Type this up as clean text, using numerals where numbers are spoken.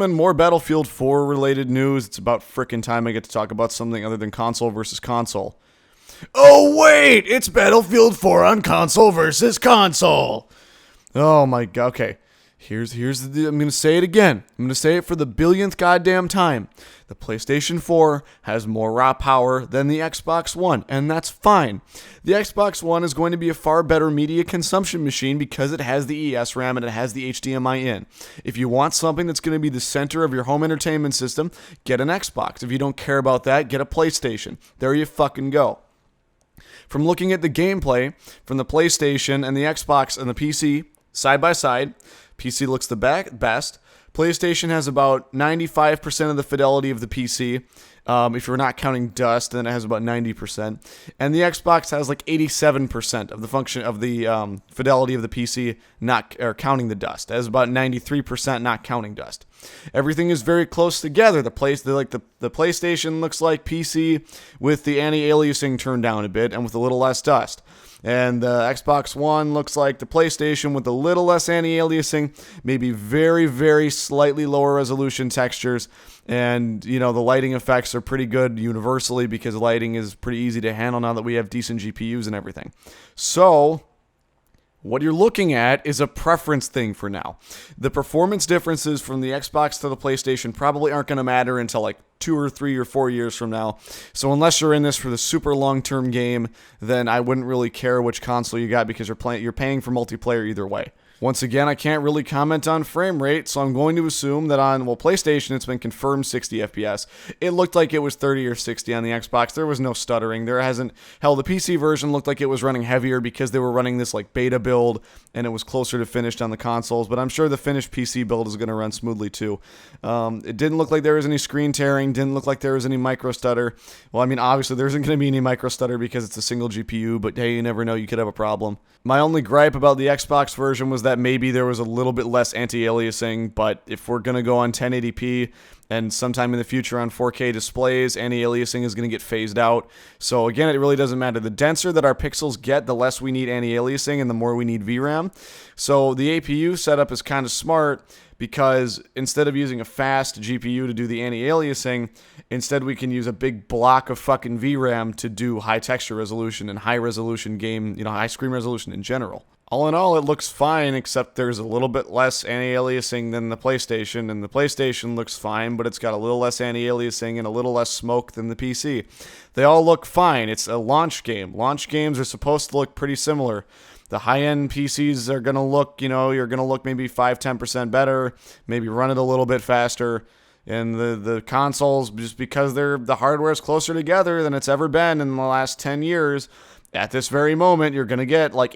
And more Battlefield 4 related news. It's about frickin' time I get to talk about something other than console versus console. Oh wait, it's Battlefield 4 on console versus console. Oh my god. Okay. I'm going to say it again. I'm going to say it for the billionth goddamn time. The PlayStation 4 has more raw power than the Xbox One, and that's fine. The Xbox One is going to be a far better media consumption machine because it has the ES RAM and it has the HDMI in. If you want something that's going to be the center of your home entertainment system, get an Xbox. If you don't care about that, get a PlayStation. There you fucking go. From looking at the gameplay from the PlayStation and the Xbox and the PC side by side, PC looks the best. PlayStation has about 95% of the fidelity of the PC. If you're not counting dust, then it has about 90%. And the Xbox has like 87% of the function of the fidelity of the PC, not counting the dust. It has about 93% not counting dust. Everything is very close together. The PlayStation looks like PC with the anti-aliasing turned down a bit and with a little less dust. And the Xbox One looks like the PlayStation with a little less anti-aliasing, maybe very, very slightly lower resolution textures. And, you know, the lighting effects are pretty good universally because lighting is pretty easy to handle now that we have decent GPUs and everything. So what you're looking at is a preference thing for now. The performance differences from the Xbox to the PlayStation probably aren't going to matter until like 2 or 3 or 4 years from now. So unless you're in this for the super long-term game, then I wouldn't really care which console you got because you're paying for multiplayer either way. Once again, I can't really comment on frame rate, so I'm going to assume that on, PlayStation, it's been confirmed 60 FPS. It looked like it was 30 or 60 on the Xbox. There was no stuttering. The PC version looked like it was running heavier because they were running this like beta build, and it was closer to finished on the consoles, but I'm sure the finished PC build is going to run smoothly too. It didn't look like there was any screen tearing, didn't look like there was any micro stutter. Well, I mean, obviously there isn't going to be any micro stutter because it's a single GPU, but hey, you never know, you could have a problem. My only gripe about the Xbox version was that maybe there was a little bit less anti-aliasing, but if we're going to go on 1080p and sometime in the future on 4K displays, anti-aliasing is going to get phased out. So again, it really doesn't matter. The denser that our pixels get, the less we need anti-aliasing and the more we need VRAM. So the APU setup is kind of smart because instead of using a fast GPU to do the anti-aliasing, instead we can use a big block of fucking VRAM to do high texture resolution and high resolution game, high screen resolution in general. All in all, it looks fine, except there's a little bit less anti-aliasing than the PlayStation, and the PlayStation looks fine, but it's got a little less anti-aliasing and a little less smoke than the PC. They all look fine. It's a launch game. Launch games are supposed to look pretty similar. The high-end PCs are going to look, you're going to look maybe 5-10% better, maybe run it a little bit faster. And the consoles, just because the hardware is closer together than it's ever been in the last 10 years, at this very moment, you're going to get like